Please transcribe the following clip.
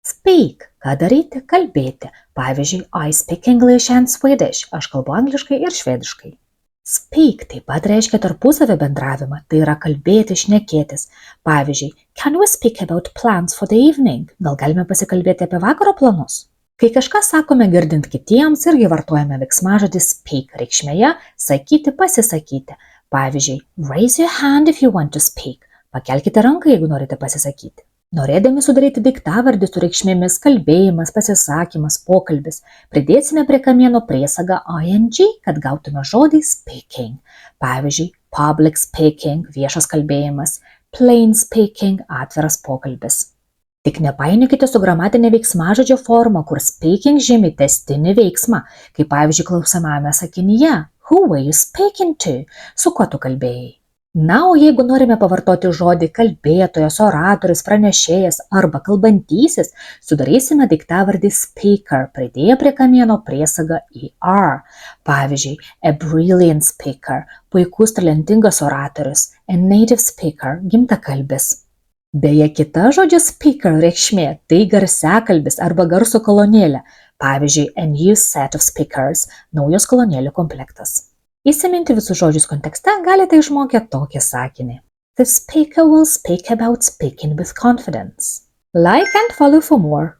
Speak. Ką daryti? Kalbėti. Pavyzdžiui, I speak English and Swedish. Aš kalbu angliškai ir švediškai. Speak taip pat reiškia tarpusavio bendravimą, tai yra kalbėti, šnekėtis. Pavyzdžiui, can we speak about plans for the evening? Gal galime pasikalbėti apie vakaro planus? Kai kažką sakome girdint kitiems, irgi vartojame veiksmažodį speak reikšmėje sakyti, pasisakyti. Pavyzdžiui, raise your hand if you want to speak. Pakelkite ranką, jeigu norite pasisakyti. Norėdami sudaryti daiktavardį su reikšmėmis kalbėjimas, pasisakymas, pokalbis, pridėsime prie kamieno priesagą ing, kad gautume žodį speaking. Pavyzdžiui, public speaking, viešas kalbėjimas, plain speaking, atviras pokalbis. Tik nepainiokite su gramatinė veiksmažodžio forma, kur speaking žymi tęstinį veiksmą, kaip pavyzdžiui klausiamame sakinyje. Who were you speaking to? Su kuo tu kalbėjai? Na, o jeigu norime pavartoti žodį kalbėtojas, oratorius, pranešėjas arba kalbantysis, sudarysime daiktavardį speaker, pridėję prie kamieno priesagą er. Pavyzdžiui, a brilliant speaker, puikus talentingas oratorius, a native speaker, gimtakalbis. Beje, kita žodžio speaker reikšmė – tai garsiakalbis arba garso kolonėlė. Pavyzdžiui, a new set of speakers, naujos kolonėlių komplektas. Įsiminti visus žodžius kontekste galite išmokę tokį sakinį. The speaker will speak about speaking with confidence. Like and follow for more.